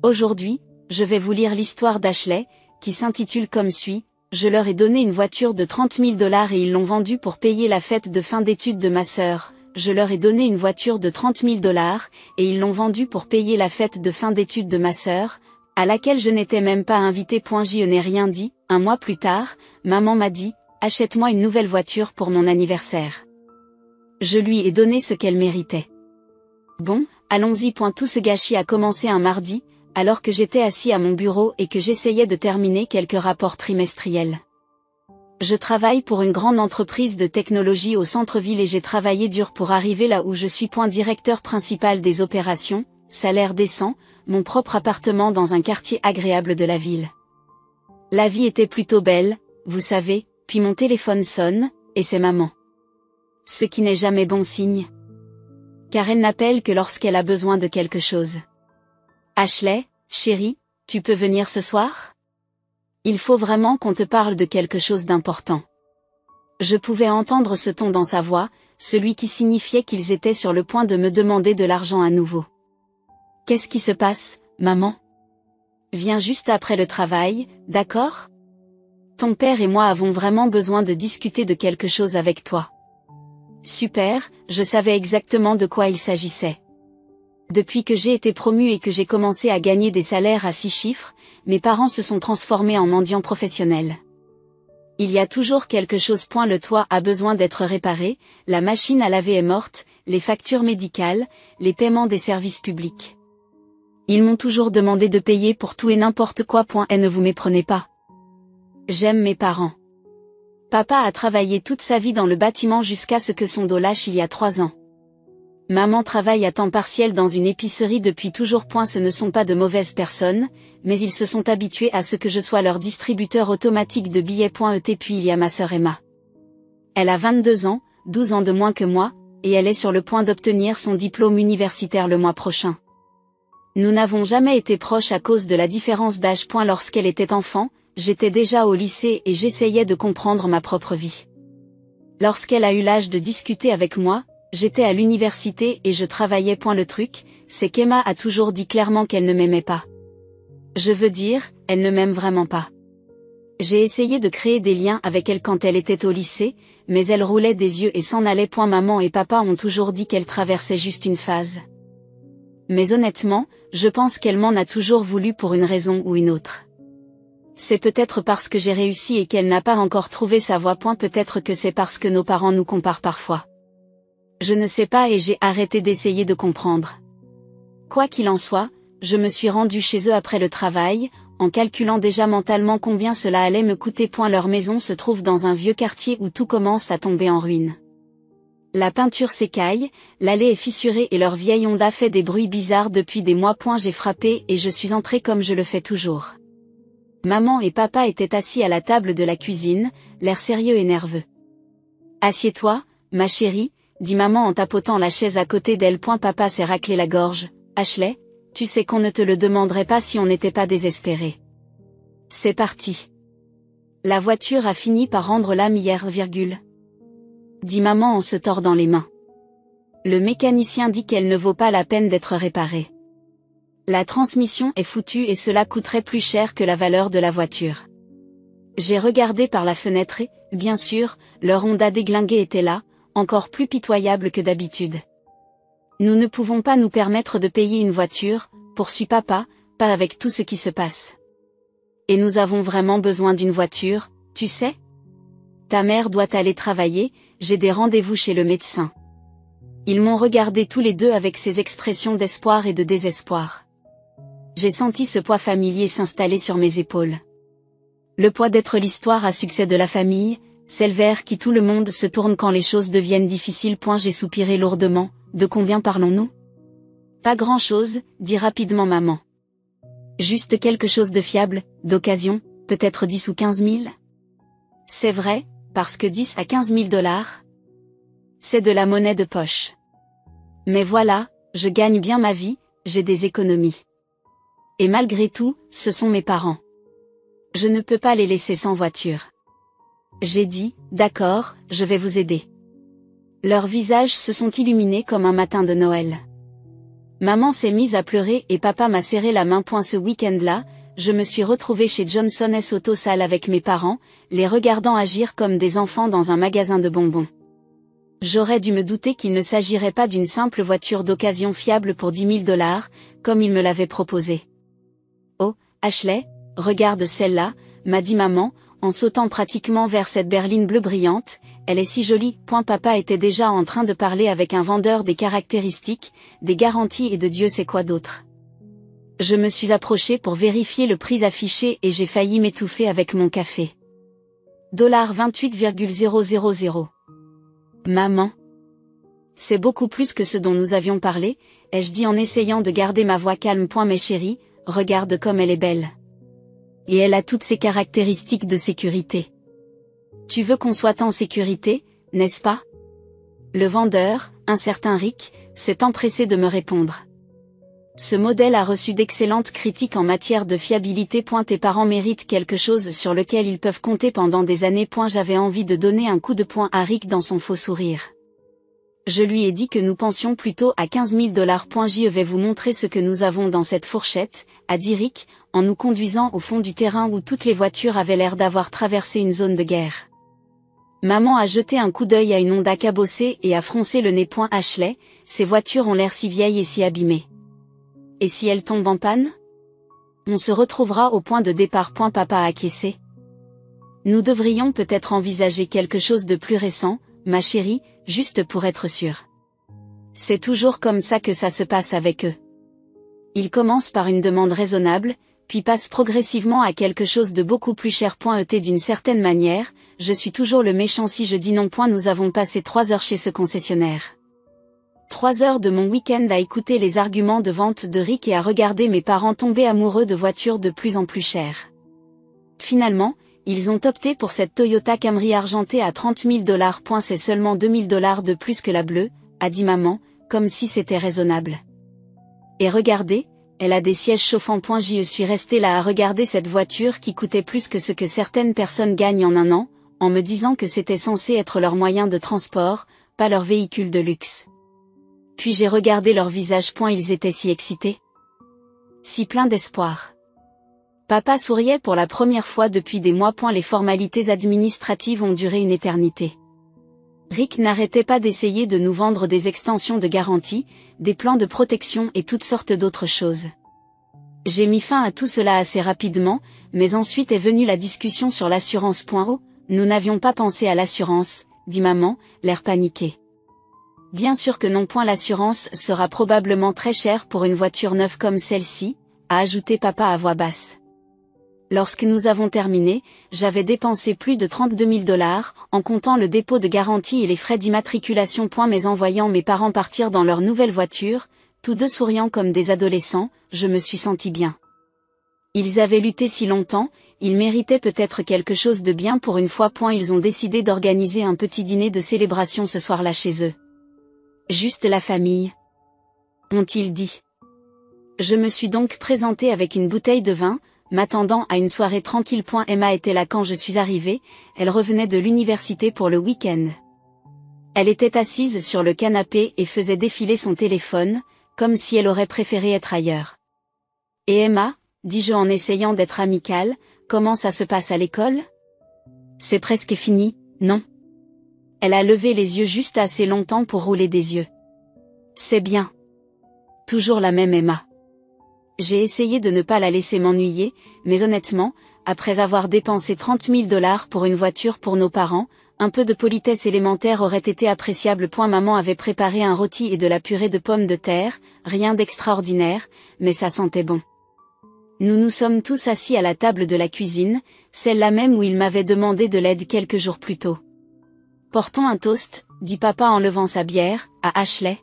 Aujourd'hui, je vais vous lire l'histoire d'Ashley, qui s'intitule comme suit. Je leur ai donné une voiture de 30 000 $ et ils l'ont vendue pour payer la fête de fin d'études de ma sœur. Je leur ai donné une voiture de 30 000 $ et ils l'ont vendue pour payer la fête de fin d'études de ma sœur, à laquelle je n'étais même pas invitée. Je n'ai rien dit. Un mois plus tard, maman m'a dit, achète-moi une nouvelle voiture pour mon anniversaire. Je lui ai donné ce qu'elle méritait. Bon, allons-y. Tout ce gâchis a commencé un mardi, alors que j'étais assis à mon bureau et que j'essayais de terminer quelques rapports trimestriels. Je travaille pour une grande entreprise de technologie au centre-ville et j'ai travaillé dur pour arriver là où je suis. Directeur principal des opérations, salaire décent, mon propre appartement dans un quartier agréable de la ville. La vie était plutôt belle, vous savez, puis mon téléphone sonne, et c'est maman. Ce qui n'est jamais bon signe. Car elle n'appelle que lorsqu'elle a besoin de quelque chose. Ashley, chérie, tu peux venir ce soir? Il faut vraiment qu'on te parle de quelque chose d'important. Je pouvais entendre ce ton dans sa voix, celui qui signifiait qu'ils étaient sur le point de me demander de l'argent à nouveau. Qu'est-ce qui se passe, maman? Viens juste après le travail, d'accord? Ton père et moi avons vraiment besoin de discuter de quelque chose avec toi. Super, je savais exactement de quoi il s'agissait. Depuis que j'ai été promue et que j'ai commencé à gagner des salaires à 6 chiffres, mes parents se sont transformés en mendiants professionnels. Il y a toujours quelque chose. Le toit a besoin d'être réparé, la machine à laver est morte, les factures médicales, les paiements des services publics. Ils m'ont toujours demandé de payer pour tout et n'importe quoi. Et ne vous méprenez pas. J'aime mes parents. Papa a travaillé toute sa vie dans le bâtiment jusqu'à ce que son dos lâche il y a 3 ans. Maman travaille à temps partiel dans une épicerie depuis toujours. Ce ne sont pas de mauvaises personnes, mais ils se sont habitués à ce que je sois leur distributeur automatique de billets. Puis il y a ma sœur Emma. Elle a 22 ans, 12 ans de moins que moi, et elle est sur le point d'obtenir son diplôme universitaire le mois prochain. Nous n'avons jamais été proches à cause de la différence d'âge. Lorsqu'elle était enfant, j'étais déjà au lycée et j'essayais de comprendre ma propre vie. Lorsqu'elle a eu l'âge de discuter avec moi, j'étais à l'université et je travaillais. Le truc, c'est qu'Emma a toujours dit clairement qu'elle ne m'aimait pas. Je veux dire, elle ne m'aime vraiment pas. J'ai essayé de créer des liens avec elle quand elle était au lycée, mais elle roulait des yeux et s'en allait. Maman et papa ont toujours dit qu'elle traversait juste une phase. Mais honnêtement, je pense qu'elle m'en a toujours voulu pour une raison ou une autre. C'est peut-être parce que j'ai réussi et qu'elle n'a pas encore trouvé sa voie. Peut-être que c'est parce que nos parents nous comparent parfois. Je ne sais pas et j'ai arrêté d'essayer de comprendre. Quoi qu'il en soit, je me suis rendue chez eux après le travail, en calculant déjà mentalement combien cela allait me coûter. Leur maison se trouve dans un vieux quartier où tout commence à tomber en ruine. La peinture s'écaille, l'allée est fissurée et leur vieille Honda fait des bruits bizarres depuis des mois. J'ai frappé et je suis entrée comme je le fais toujours. Maman et papa étaient assis à la table de la cuisine, l'air sérieux et nerveux. Assieds-toi, ma chérie, dit maman en tapotant la chaise à côté d'elle. Papa s'est raclé la gorge. Ashley, tu sais qu'on ne te le demanderait pas si on n'était pas désespéré. C'est parti. La voiture a fini par rendre l'âme hier, dit maman en se tordant les mains. Le mécanicien dit qu'elle ne vaut pas la peine d'être réparée. La transmission est foutue et cela coûterait plus cher que la valeur de la voiture. J'ai regardé par la fenêtre et, bien sûr, leur Honda déglingué était là, encore plus pitoyable que d'habitude. Nous ne pouvons pas nous permettre de payer une voiture, poursuit papa, pas avec tout ce qui se passe. Et nous avons vraiment besoin d'une voiture, tu sais? Ta mère doit aller travailler, j'ai des rendez-vous chez le médecin. Ils m'ont regardé tous les deux avec ces expressions d'espoir et de désespoir. J'ai senti ce poids familier s'installer sur mes épaules. Le poids d'être l'histoire à succès de la famille, celle vers qui tout le monde se tourne quand les choses deviennent difficiles. J'ai soupiré lourdement. De combien parlons-nous? Pas grand-chose, dit rapidement maman. Juste quelque chose de fiable, d'occasion, peut-être 10 ou 15 000? C'est vrai, parce que 10 à 15 000 $. C'est de la monnaie de poche. Mais voilà, je gagne bien ma vie, j'ai des économies. Et malgré tout, ce sont mes parents. Je ne peux pas les laisser sans voiture. J'ai dit, d'accord, je vais vous aider. Leurs visages se sont illuminés comme un matin de Noël. Maman s'est mise à pleurer et papa m'a serré la main. Ce week-end-là, je me suis retrouvée chez Johnson & Auto Sale avec mes parents, les regardant agir comme des enfants dans un magasin de bonbons. J'aurais dû me douter qu'il ne s'agirait pas d'une simple voiture d'occasion fiable pour 10 000 $, comme il me l'avait proposé. Oh, Ashley, regarde celle-là, m'a dit maman, en sautant pratiquement vers cette berline bleue brillante, elle est si jolie. Papa était déjà en train de parler avec un vendeur des caractéristiques, des garanties et de Dieu sait quoi d'autre. Je me suis approchée pour vérifier le prix affiché et j'ai failli m'étouffer avec mon café. 28,000. Maman. C'est beaucoup plus que ce dont nous avions parlé, ai-je dit en essayant de garder ma voix calme. Mes chéris, regarde comme elle est belle. Et elle a toutes ses caractéristiques de sécurité. Tu veux qu'on soit en sécurité, n'est-ce pas? Le vendeur, un certain Rick, s'est empressé de me répondre. Ce modèle a reçu d'excellentes critiques en matière de fiabilité. Tes parents méritent quelque chose sur lequel ils peuvent compter pendant des années. J'avais envie de donner un coup de poing à Rick dans son faux sourire. Je lui ai dit que nous pensions plutôt à 15 000 $. Je vais vous montrer ce que nous avons dans cette fourchette, a dit Rick, en nous conduisant au fond du terrain où toutes les voitures avaient l'air d'avoir traversé une zone de guerre. Maman a jeté un coup d'œil à une Honda cabossée et a froncé le nez. Ashley, ces voitures ont l'air si vieilles et si abîmées. Et si elles tombent en panne? On se retrouvera au point de départ. Papa a acquiescé. Nous devrions peut-être envisager quelque chose de plus récent, ma chérie, juste pour être sûr. C'est toujours comme ça que ça se passe avec eux. Ils commencent par une demande raisonnable, puis passent progressivement à quelque chose de beaucoup plus cher. D'une certaine manière, je suis toujours le méchant si je dis non. Nous avons passé 3 heures chez ce concessionnaire. 3 heures de mon week-end à écouter les arguments de vente de Rick et à regarder mes parents tomber amoureux de voitures de plus en plus chères. Finalement, ils ont opté pour cette Toyota Camry argentée à 30 000 $. C'est seulement 2 000 $ de plus que la bleue, a dit maman, comme si c'était raisonnable. Et regardez, elle a des sièges chauffants. Je suis restée là à regarder cette voiture qui coûtait plus que ce que certaines personnes gagnent en un an, en me disant que c'était censé être leur moyen de transport, pas leur véhicule de luxe. Puis j'ai regardé leur visage. Ils étaient si excités. Si pleins d'espoir. Papa souriait pour la première fois depuis des mois. Les formalités administratives ont duré une éternité. Rick n'arrêtait pas d'essayer de nous vendre des extensions de garantie, des plans de protection et toutes sortes d'autres choses. J'ai mis fin à tout cela assez rapidement, mais ensuite est venue la discussion sur l'assurance. Oh, nous n'avions pas pensé à l'assurance, dit maman, l'air paniqué. Bien sûr que non. L'assurance sera probablement très chère pour une voiture neuve comme celle-ci, a ajouté papa à voix basse. Lorsque nous avons terminé, j'avais dépensé plus de 32 000 $, en comptant le dépôt de garantie et les frais d'immatriculation. Mais en voyant mes parents partir dans leur nouvelle voiture, tous deux souriant comme des adolescents, je me suis sentie bien. Ils avaient lutté si longtemps, ils méritaient peut-être quelque chose de bien pour une fois. Ils ont décidé d'organiser un petit dîner de célébration ce soir-là chez eux. Juste la famille, ont-ils dit. Je me suis donc présentée avec une bouteille de vin, m'attendant à une soirée tranquille. Emma était là quand je suis arrivée, elle revenait de l'université pour le week-end. Elle était assise sur le canapé et faisait défiler son téléphone, comme si elle aurait préféré être ailleurs. Et Emma, dis-je en essayant d'être amicale, comment ça se passe à l'école? C'est presque fini, non? Elle a levé les yeux juste assez longtemps pour rouler des yeux. C'est bien. Toujours la même Emma. J'ai essayé de ne pas la laisser m'ennuyer, mais honnêtement, après avoir dépensé 30 000 $ pour une voiture pour nos parents, un peu de politesse élémentaire aurait été appréciable. Maman avait préparé un rôti et de la purée de pommes de terre, rien d'extraordinaire, mais ça sentait bon. Nous nous sommes tous assis à la table de la cuisine, celle-là même où il m'avait demandé de l'aide quelques jours plus tôt. Portons un toast, dit papa en levant sa bière, à Ashley,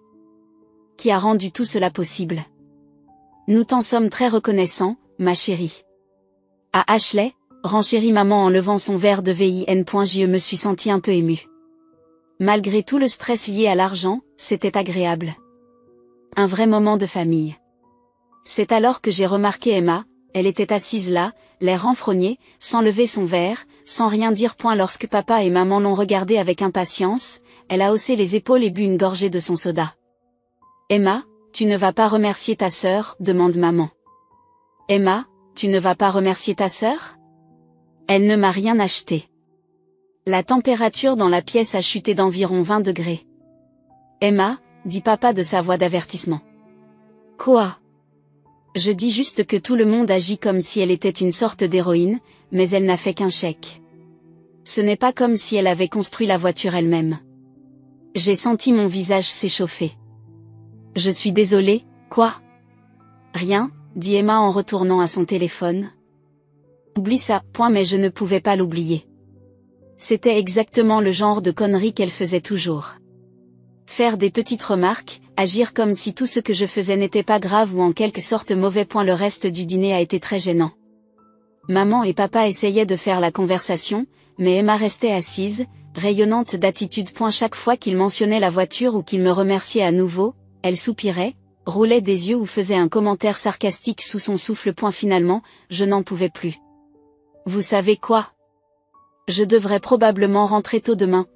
qui a rendu tout cela possible. Nous t'en sommes très reconnaissants, ma chérie. À Ashley, renchérit maman en levant son verre de vin. Je me suis sentie un peu émue. Malgré tout le stress lié à l'argent, c'était agréable. Un vrai moment de famille. C'est alors que j'ai remarqué Emma, elle était assise là, l'air renfrogné, sans lever son verre, sans rien dire. Lorsque papa et maman l'ont regardée avec impatience, elle a haussé les épaules et bu une gorgée de son soda. Emma, Tu ne vas pas remercier ta sœur, demande maman. Emma, tu ne vas pas remercier ta sœur? Elle ne m'a rien acheté. La température dans la pièce a chuté d'environ 20 degrés. Emma, dit papa de sa voix d'avertissement. Quoi? Je dis juste que tout le monde agit comme si elle était une sorte d'héroïne, mais elle n'a fait qu'un chèque. Ce n'est pas comme si elle avait construit la voiture elle-même. J'ai senti mon visage s'échauffer. Je suis désolée, quoi? Rien, dit Emma en retournant à son téléphone. Oublie ça, mais je ne pouvais pas l'oublier. C'était exactement le genre de connerie qu'elle faisait toujours. Faire des petites remarques, agir comme si tout ce que je faisais n'était pas grave ou en quelque sorte mauvais. Le reste du dîner a été très gênant. Maman et papa essayaient de faire la conversation, mais Emma restait assise, rayonnante d'attitude. Chaque fois qu'il mentionnait la voiture ou qu'il me remerciait à nouveau, elle soupirait, roulait des yeux ou faisait un commentaire sarcastique sous son souffle. Finalement, je n'en pouvais plus. Vous savez quoi? Je devrais probablement rentrer tôt demain.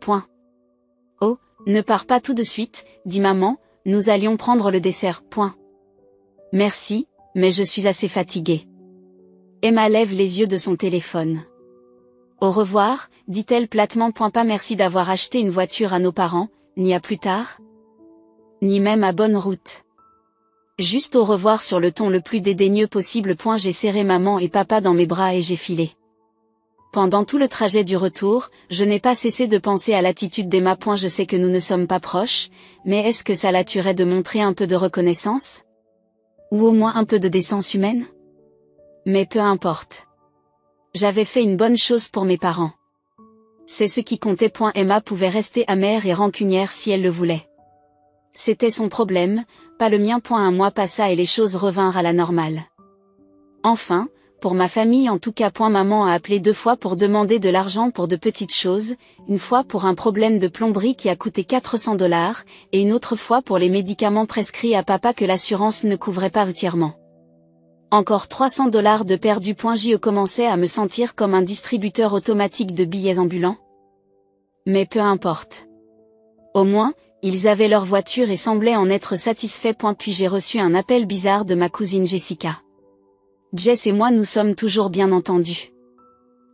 Oh, ne pars pas tout de suite, dit maman, nous allions prendre le dessert. Merci, mais je suis assez fatiguée. Emma lève les yeux de son téléphone. Au revoir, dit-elle platement. Pas merci d'avoir acheté une voiture à nos parents, ni à plus tard. Ni même à bonne route. Juste au revoir sur le ton le plus dédaigneux possible. J'ai serré maman et papa dans mes bras et j'ai filé. Pendant tout le trajet du retour, je n'ai pas cessé de penser à l'attitude d'Emma. Je sais que nous ne sommes pas proches, mais est-ce que ça la tuerait de montrer un peu de reconnaissance? Ou au moins un peu de décence humaine? Mais peu importe. J'avais fait une bonne chose pour mes parents. C'est ce qui comptait. Emma pouvait rester amère et rancunière si elle le voulait. C'était son problème, pas le mien. Un mois passa et les choses revinrent à la normale. Enfin, pour ma famille en tout cas. Maman a appelé 2 fois pour demander de l'argent pour de petites choses, une fois pour un problème de plomberie qui a coûté $400, et une autre fois pour les médicaments prescrits à papa que l'assurance ne couvrait pas entièrement. Encore $300 de perdu. Je commençais à me sentir comme un distributeur automatique de billets ambulants. Mais peu importe. Au moins, ils avaient leur voiture et semblaient en être satisfaits. Puis j'ai reçu un appel bizarre de ma cousine Jessica. Jess et moi nous sommes toujours bien entendus.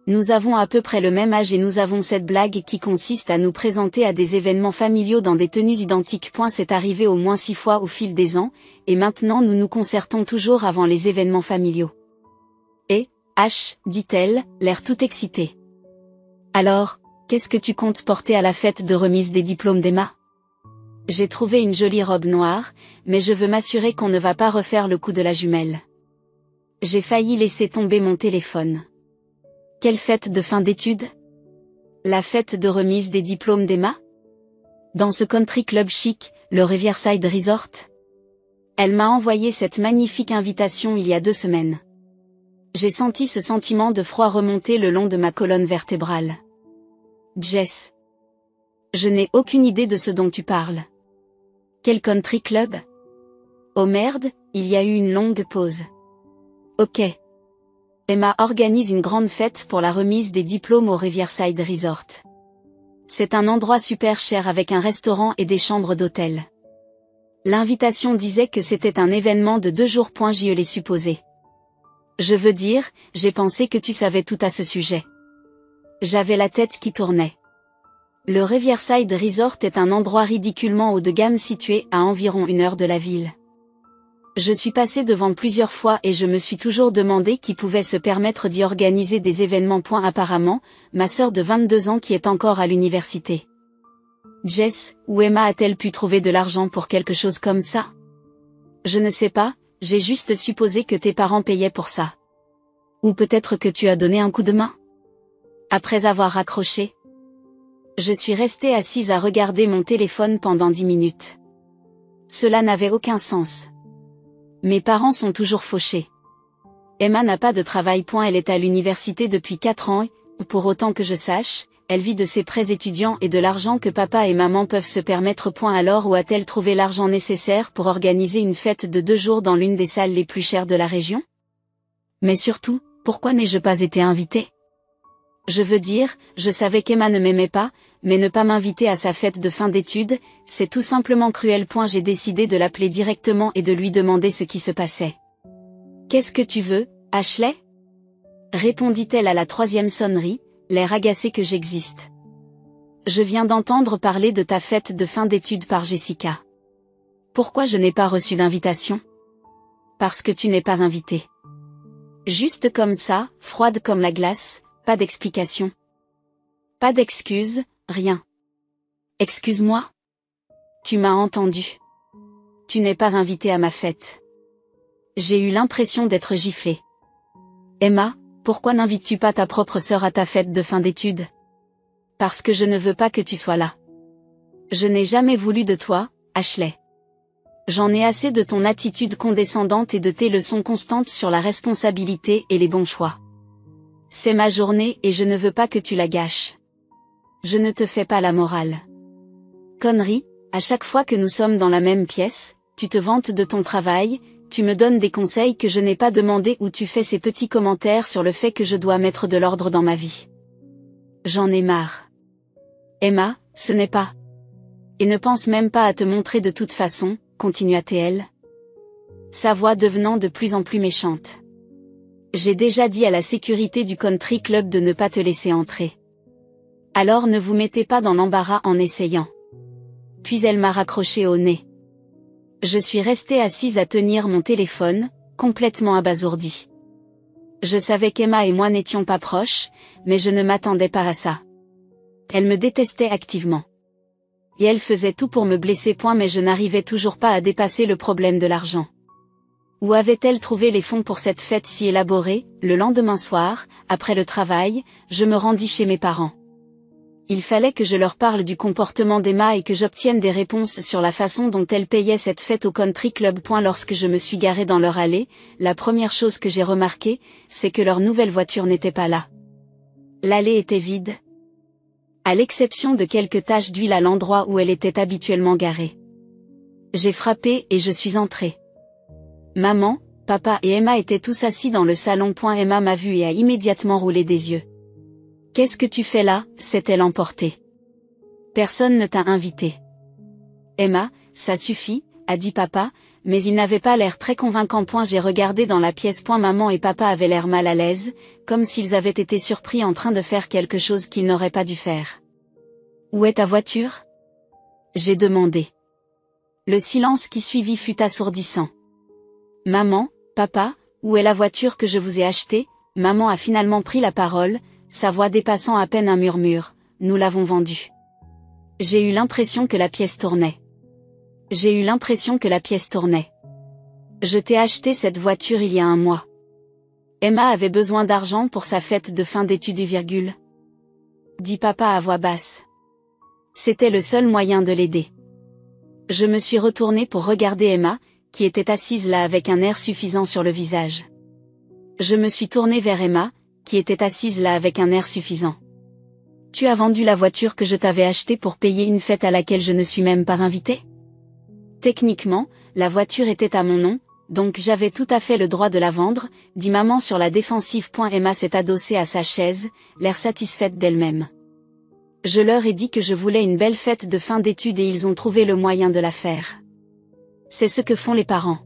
Nous avons à peu près le même âge et nous avons cette blague qui consiste à nous présenter à des événements familiaux dans des tenues identiques. C'est arrivé au moins 6 fois au fil des ans, et maintenant nous nous concertons toujours avant les événements familiaux. Et, dit-elle, l'air tout excitée. Alors, qu'est-ce que tu comptes porter à la fête de remise des diplômes d'Emma? J'ai trouvé une jolie robe noire, mais je veux m'assurer qu'on ne va pas refaire le coup de la jumelle. J'ai failli laisser tomber mon téléphone. Quelle fête de fin d'études? La fête de remise des diplômes d'Emma? Dans ce country club chic, le Riverside Resort? Elle m'a envoyé cette magnifique invitation il y a 2 semaines. J'ai senti ce sentiment de froid remonter le long de ma colonne vertébrale. Jess. Je n'ai aucune idée de ce dont tu parles. Quel country club? Oh merde, il y a eu une longue pause. Ok. Emma organise une grande fête pour la remise des diplômes au Riverside Resort. C'est un endroit super cher avec un restaurant et des chambres d'hôtel. L'invitation disait que c'était un événement de 2 jours. J'y l'ai supposé. Je veux dire, j'ai pensé que tu savais tout à ce sujet. J'avais la tête qui tournait. Le Riverside Resort est un endroit ridiculement haut de gamme situé à environ 1 heure de la ville. Je suis passée devant plusieurs fois et je me suis toujours demandé qui pouvait se permettre d'y organiser des événements. Apparemment, ma sœur de 22 ans qui est encore à l'université. Jess, où Emma a-t-elle pu trouver de l'argent pour quelque chose comme ça? Je ne sais pas, j'ai juste supposé que tes parents payaient pour ça. Ou peut-être que tu as donné un coup de main? Après avoir raccroché. Je suis restée assise à regarder mon téléphone pendant 10 minutes. Cela n'avait aucun sens. Mes parents sont toujours fauchés. Emma n'a pas de travail. Elle est à l'université depuis 4 ans et, pour autant que je sache, elle vit de ses prêts étudiants et de l'argent que papa et maman peuvent se permettre. Alors où a-t-elle trouvé l'argent nécessaire pour organiser une fête de 2 jours dans l'une des salles les plus chères de la région? Mais surtout, pourquoi n'ai-je pas été invitée? Je veux dire, je savais qu'Emma ne m'aimait pas, mais ne pas m'inviter à sa fête de fin d'études, c'est tout simplement cruel. J'ai décidé de l'appeler directement et de lui demander ce qui se passait. Qu'est-ce que tu veux, Ashley? Répondit-elle à la troisième sonnerie, l'air agacé que j'existe. Je viens d'entendre parler de ta fête de fin d'études par Jessica. Pourquoi je n'ai pas reçu d'invitation? Parce que tu n'es pas invité. Juste comme ça, froide comme la glace, pas d'explication. Pas d'excuse, rien. Excuse-moi? Tu m'as entendu. Tu n'es pas invité à ma fête. J'ai eu l'impression d'être giflée. Emma, pourquoi n'invites-tu pas ta propre sœur à ta fête de fin d'études? Parce que je ne veux pas que tu sois là. Je n'ai jamais voulu de toi, Ashley. J'en ai assez de ton attitude condescendante et de tes leçons constantes sur la responsabilité et les bons choix. C'est ma journée et je ne veux pas que tu la gâches. Je ne te fais pas la morale. Connerie, à chaque fois que nous sommes dans la même pièce, tu te vantes de ton travail, tu me donnes des conseils que je n'ai pas demandés ou tu fais ces petits commentaires sur le fait que je dois mettre de l'ordre dans ma vie. J'en ai marre. Emma, ce n'est pas. Et ne pense même pas à te montrer de toute façon, continua-t-elle. Sa voix devenant de plus en plus méchante. J'ai déjà dit à la sécurité du country club de ne pas te laisser entrer. Alors ne vous mettez pas dans l'embarras en essayant. Puis elle m'a raccroché au nez. Je suis restée assise à tenir mon téléphone, complètement abasourdie. Je savais qu'Emma et moi n'étions pas proches, mais je ne m'attendais pas à ça. Elle me détestait activement. Et elle faisait tout pour me blesser. Mais je n'arrivais toujours pas à dépasser le problème de l'argent. Où avait-elle trouvé les fonds pour cette fête si élaborée? Le lendemain soir, après le travail, je me rendis chez mes parents. Il fallait que je leur parle du comportement d'Emma et que j'obtienne des réponses sur la façon dont elle payait cette fête au country club. Lorsque je me suis garée dans leur allée, la première chose que j'ai remarquée, c'est que leur nouvelle voiture n'était pas là. L'allée était vide. À l'exception de quelques taches d'huile à l'endroit où elle était habituellement garée. J'ai frappé et je suis entrée. Maman, papa et Emma étaient tous assis dans le salon. Emma m'a vue et a immédiatement roulé des yeux. Qu'est-ce que tu fais là? S'est-elle emportée. Personne ne t'a invité. Emma, ça suffit, a dit papa, mais il n'avait pas l'air très convaincant. J'ai regardé dans la pièce. Maman et papa avaient l'air mal à l'aise, comme s'ils avaient été surpris en train de faire quelque chose qu'ils n'auraient pas dû faire. Où est ta voiture? J'ai demandé. Le silence qui suivit fut assourdissant. Maman, papa, où est la voiture que je vous ai achetée? Maman a finalement pris la parole, sa voix dépassant à peine un murmure. Nous l'avons vendue. J'ai eu l'impression que la pièce tournait. J'ai eu l'impression que la pièce tournait. Je t'ai acheté cette voiture il y a un mois. Emma avait besoin d'argent pour sa fête de fin d'études, dit papa à voix basse. C'était le seul moyen de l'aider. Je me suis retournée pour regarder Emma, qui était assise là avec un air suffisant sur le visage. Je me suis tournée vers Emma, qui était assise là avec un air suffisant. Tu as vendu la voiture que je t'avais achetée pour payer une fête à laquelle je ne suis même pas invitée? Techniquement, la voiture était à mon nom, donc j'avais tout à fait le droit de la vendre, dit maman sur la défensive. Emma s'est adossée à sa chaise, l'air satisfaite d'elle-même. Je leur ai dit que je voulais une belle fête de fin d'études et ils ont trouvé le moyen de la faire. C'est ce que font les parents.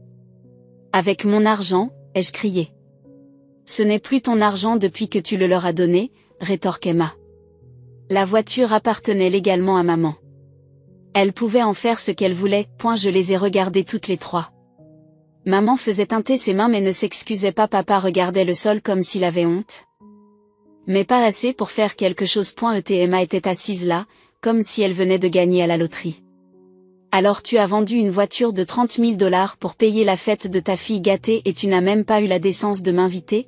Avec mon argent, ai-je crié. Ce n'est plus ton argent depuis que tu le leur as donné, rétorque Emma. La voiture appartenait légalement à maman. Elle pouvait en faire ce qu'elle voulait. Je les ai regardées toutes les trois. Maman faisait teinter ses mains mais ne s'excusait pas. Papa regardait le sol comme s'il avait honte. Mais pas assez pour faire quelque chose. Emma était assise là, comme si elle venait de gagner à la loterie. Alors tu as vendu une voiture de 30 000 $ pour payer la fête de ta fille gâtée et tu n'as même pas eu la décence de m'inviter?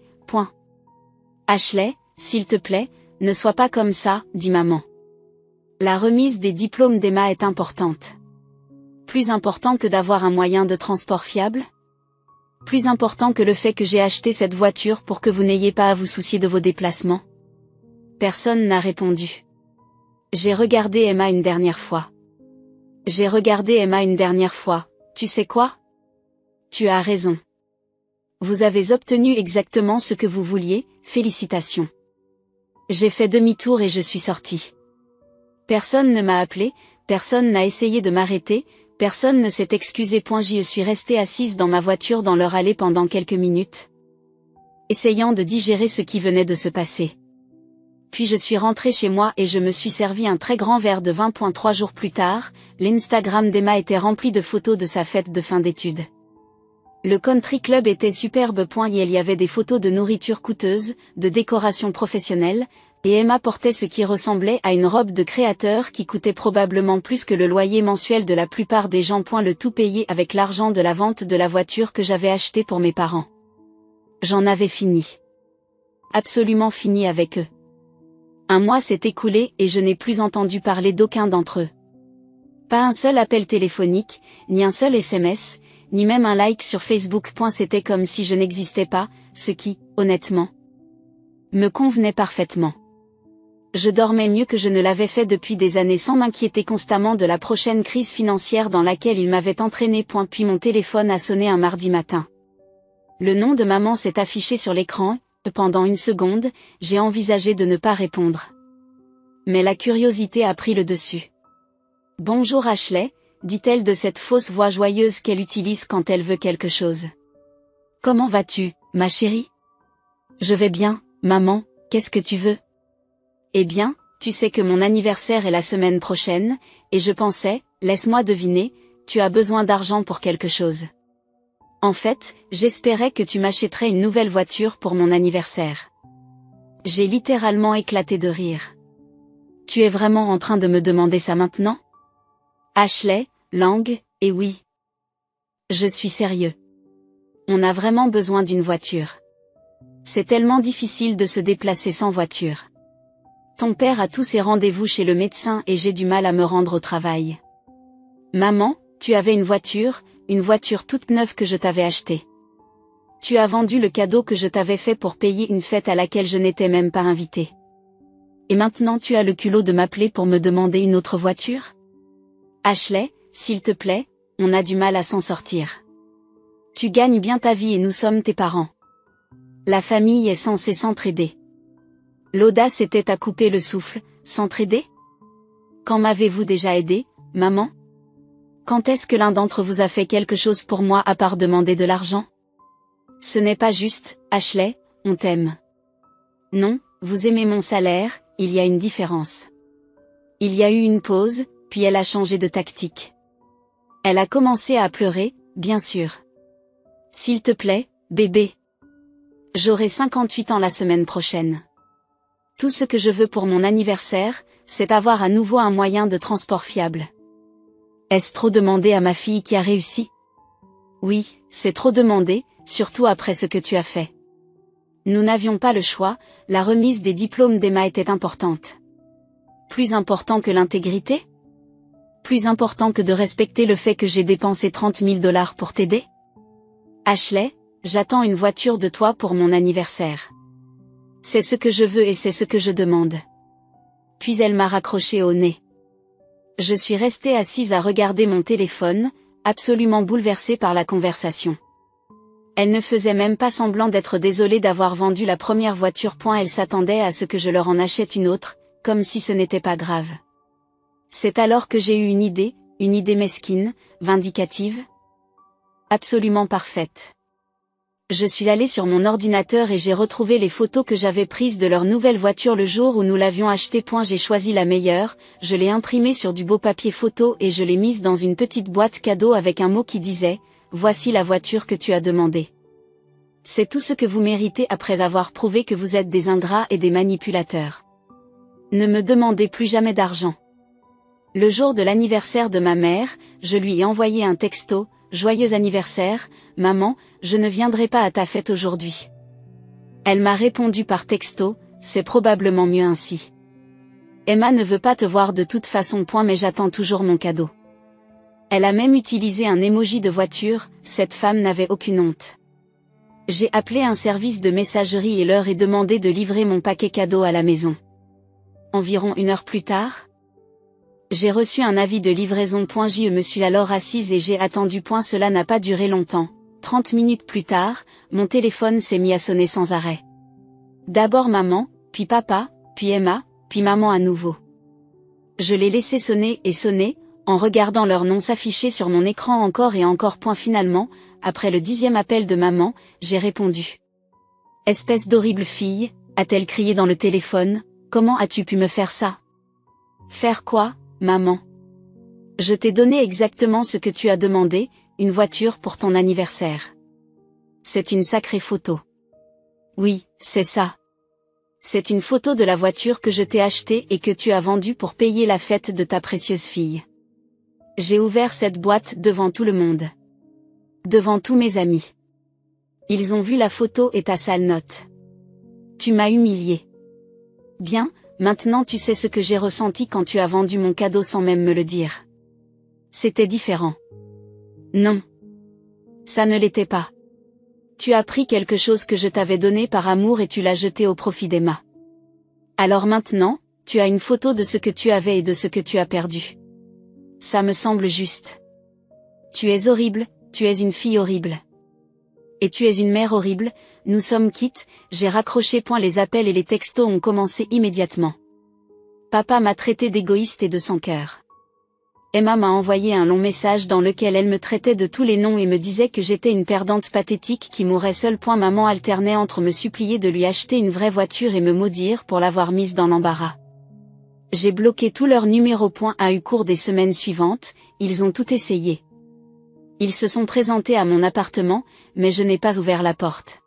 Ashley, s'il te plaît, ne sois pas comme ça, dit maman. La remise des diplômes d'Emma est importante. Plus important que d'avoir un moyen de transport fiable? Plus important que le fait que j'ai acheté cette voiture pour que vous n'ayez pas à vous soucier de vos déplacements? Personne n'a répondu. J'ai regardé Emma une dernière fois. J'ai regardé Emma une dernière fois. Tu sais quoi? Tu as raison. Vous avez obtenu exactement ce que vous vouliez, félicitations. J'ai fait demi-tour et je suis sortie. Personne ne m'a appelé, personne n'a essayé de m'arrêter, personne ne s'est excusé. Je suis restée assise dans ma voiture dans leur allée pendant quelques minutes, essayant de digérer ce qui venait de se passer. Puis je suis rentrée chez moi et je me suis servi un très grand verre de vin. 3 jours plus tard, l'Instagram d'Emma était rempli de photos de sa fête de fin d'études. Le country club était superbe. Il y avait des photos de nourriture coûteuse, de décoration professionnelle, et Emma portait ce qui ressemblait à une robe de créateur qui coûtait probablement plus que le loyer mensuel de la plupart des gens. Le tout payé avec l'argent de la vente de la voiture que j'avais achetée pour mes parents. J'en avais fini. Absolument fini avec eux. Un mois s'est écoulé et je n'ai plus entendu parler d'aucun d'entre eux. Pas un seul appel téléphonique, ni un seul SMS, ni même un like sur Facebook. C'était comme si je n'existais pas, ce qui, honnêtement, me convenait parfaitement. Je dormais mieux que je ne l'avais fait depuis des années sans m'inquiéter constamment de la prochaine crise financière dans laquelle il m'avait entraîné. Puis mon téléphone a sonné un mardi matin. Le nom de maman s'est affiché sur l'écran. Pendant une seconde, j'ai envisagé de ne pas répondre. Mais la curiosité a pris le dessus. « Bonjour Ashley », dit-elle de cette fausse voix joyeuse qu'elle utilise quand elle veut quelque chose. « Comment vas-tu, ma chérie ? » « Je vais bien, maman, qu'est-ce que tu veux ? » « Eh bien, tu sais que mon anniversaire est la semaine prochaine, et je pensais, laisse-moi deviner, tu as besoin d'argent pour quelque chose. En fait, j'espérais que tu m'achèterais une nouvelle voiture pour mon anniversaire. » J'ai littéralement éclaté de rire. « Tu es vraiment en train de me demander ça maintenant ? » Ashley, langue, et oui. Je suis sérieux. On a vraiment besoin d'une voiture. C'est tellement difficile de se déplacer sans voiture. Ton père a tous ses rendez-vous chez le médecin et j'ai du mal à me rendre au travail. Maman, tu avais une voiture toute neuve que je t'avais achetée. Tu as vendu le cadeau que je t'avais fait pour payer une fête à laquelle je n'étais même pas invitée. Et maintenant tu as le culot de m'appeler pour me demander une autre voiture ? Ashley, s'il te plaît, on a du mal à s'en sortir. Tu gagnes bien ta vie et nous sommes tes parents. La famille est censée s'entraider. L'audace était à couper le souffle. S'entraider ? Quand m'avez-vous déjà aidé, maman ? Quand est-ce que l'un d'entre vous a fait quelque chose pour moi à part demander de l'argent ? Ce n'est pas juste, Ashley, on t'aime. Non, vous aimez mon salaire, il y a une différence. Il y a eu une pause, puis elle a changé de tactique. Elle a commencé à pleurer, bien sûr. S'il te plaît, bébé. J'aurai 58 ans la semaine prochaine. Tout ce que je veux pour mon anniversaire, c'est avoir à nouveau un moyen de transport fiable. Est-ce trop demandé à ma fille qui a réussi ? Oui, c'est trop demandé, surtout après ce que tu as fait. Nous n'avions pas le choix, la remise des diplômes d'Emma était importante. Plus important que l'intégrité ? Plus important que de respecter le fait que j'ai dépensé 30 000 $ pour t'aider ? Ashley, j'attends une voiture de toi pour mon anniversaire. C'est ce que je veux et c'est ce que je demande. Puis elle m'a raccroché au nez. Je suis restée assise à regarder mon téléphone, absolument bouleversée par la conversation. Elle ne faisait même pas semblant d'être désolée d'avoir vendu la première voiture. Elle s'attendait à ce que je leur en achète une autre, comme si ce n'était pas grave. C'est alors que j'ai eu une idée mesquine, vindicative. Absolument parfaite. Je suis allée sur mon ordinateur et j'ai retrouvé les photos que j'avais prises de leur nouvelle voiture le jour où nous l'avions achetée. J'ai choisi la meilleure, je l'ai imprimée sur du beau papier photo et je l'ai mise dans une petite boîte cadeau avec un mot qui disait « Voici la voiture que tu as demandée. C'est tout ce que vous méritez après avoir prouvé que vous êtes des ingrats et des manipulateurs. Ne me demandez plus jamais d'argent. » Le jour de l'anniversaire de ma mère, je lui ai envoyé un texto. Joyeux anniversaire, maman, je ne viendrai pas à ta fête aujourd'hui. Elle m'a répondu par texto, c'est probablement mieux ainsi. Emma ne veut pas te voir de toute façon. Mais j'attends toujours mon cadeau. Elle a même utilisé un emoji de voiture, cette femme n'avait aucune honte. J'ai appelé un service de messagerie et leur ai demandé de livrer mon paquet cadeau à la maison. Environ 1 heure plus tard, j'ai reçu un avis de livraison. Je me suis alors assise et j'ai attendu. Cela n'a pas duré longtemps. 30 minutes plus tard, mon téléphone s'est mis à sonner sans arrêt. D'abord maman, puis papa, puis Emma, puis maman à nouveau. Je l'ai laissé sonner et sonner, en regardant leur nom s'afficher sur mon écran encore et encore. Finalement, après le 10e appel de maman, j'ai répondu. Espèce d'horrible fille, a-t-elle crié dans le téléphone, comment as-tu pu me faire ça? Faire quoi, maman? Je t'ai donné exactement ce que tu as demandé, une voiture pour ton anniversaire. C'est une sacrée photo. Oui, c'est ça. C'est une photo de la voiture que je t'ai achetée et que tu as vendue pour payer la fête de ta précieuse fille. J'ai ouvert cette boîte devant tout le monde. Devant tous mes amis. Ils ont vu la photo et ta sale note. Tu m'as humilié. Bien, maintenant tu sais ce que j'ai ressenti quand tu as vendu mon cadeau sans même me le dire. C'était différent. Non. Ça ne l'était pas. Tu as pris quelque chose que je t'avais donné par amour et tu l'as jeté au profit d'Emma. Alors maintenant, tu as une photo de ce que tu avais et de ce que tu as perdu. Ça me semble juste. Tu es horrible, tu es une fille horrible. Et tu es une mère horrible, nous sommes quittes, j'ai raccroché. Les appels et les textos ont commencé immédiatement. Papa m'a traité d'égoïste et de sans cœur. Emma m'a envoyé un long message dans lequel elle me traitait de tous les noms et me disait que j'étais une perdante pathétique qui mourrait seule. Maman alternait entre me supplier de lui acheter une vraie voiture et me maudire pour l'avoir mise dans l'embarras. J'ai bloqué tous leurs numéros. Au cours des semaines suivantes, ils ont tout essayé. Ils se sont présentés à mon appartement, mais je n'ai pas ouvert la porte.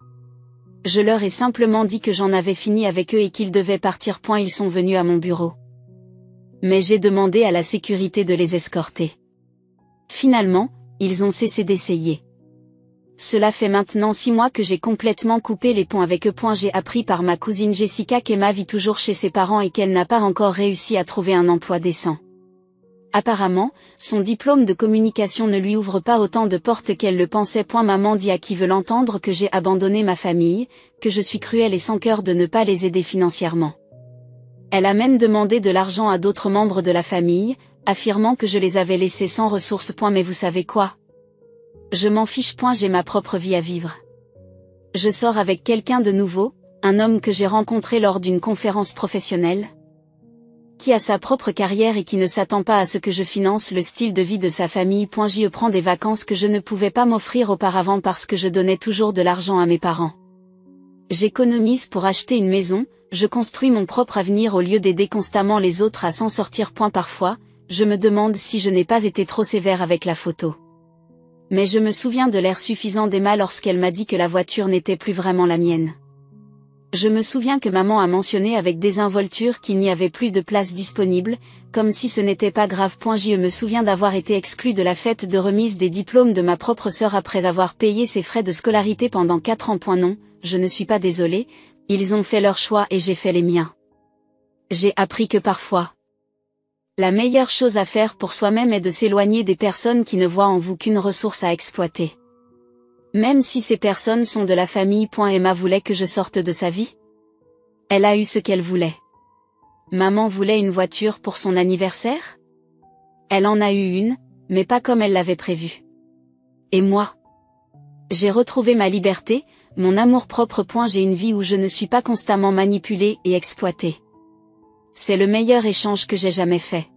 Je leur ai simplement dit que j'en avais fini avec eux et qu'ils devaient partir. Ils sont venus à mon bureau. Mais j'ai demandé à la sécurité de les escorter. Finalement, ils ont cessé d'essayer. Cela fait maintenant 6 mois que j'ai complètement coupé les ponts avec eux. J'ai appris par ma cousine Jessica qu'Emma vit toujours chez ses parents et qu'elle n'a pas encore réussi à trouver un emploi décent. Apparemment, son diplôme de communication ne lui ouvre pas autant de portes qu'elle le pensait. Maman dit à qui veut l'entendre que j'ai abandonné ma famille, que je suis cruelle et sans cœur de ne pas les aider financièrement. Elle a même demandé de l'argent à d'autres membres de la famille, affirmant que je les avais laissés sans ressources. Mais vous savez quoi? Je m'en fiche. J'ai ma propre vie à vivre. Je sors avec quelqu'un de nouveau, un homme que j'ai rencontré lors d'une conférence professionnelle, qui a sa propre carrière et qui ne s'attend pas à ce que je finance le style de vie de sa famille. J'y prends des vacances que je ne pouvais pas m'offrir auparavant parce que je donnais toujours de l'argent à mes parents. J'économise pour acheter une maison, je construis mon propre avenir au lieu d'aider constamment les autres à s'en sortir. Parfois, je me demande si je n'ai pas été trop sévère avec la photo. Mais je me souviens de l'air suffisant d'Emma lorsqu'elle m'a dit que la voiture n'était plus vraiment la mienne. Je me souviens que maman a mentionné avec désinvolture qu'il n'y avait plus de place disponible, comme si ce n'était pas grave. Je me souviens d'avoir été exclue de la fête de remise des diplômes de ma propre sœur après avoir payé ses frais de scolarité pendant 4 ans. Non, je ne suis pas désolée, ils ont fait leur choix et j'ai fait les miens. J'ai appris que parfois, la meilleure chose à faire pour soi-même est de s'éloigner des personnes qui ne voient en vous qu'une ressource à exploiter. Même si ces personnes sont de la famille. Emma voulait que je sorte de sa vie. Elle a eu ce qu'elle voulait. Maman voulait une voiture pour son anniversaire? Elle en a eu une, mais pas comme elle l'avait prévu. Et moi? J'ai retrouvé ma liberté, mon amour-propre. J'ai une vie où je ne suis pas constamment manipulée et exploitée. C'est le meilleur échange que j'ai jamais fait.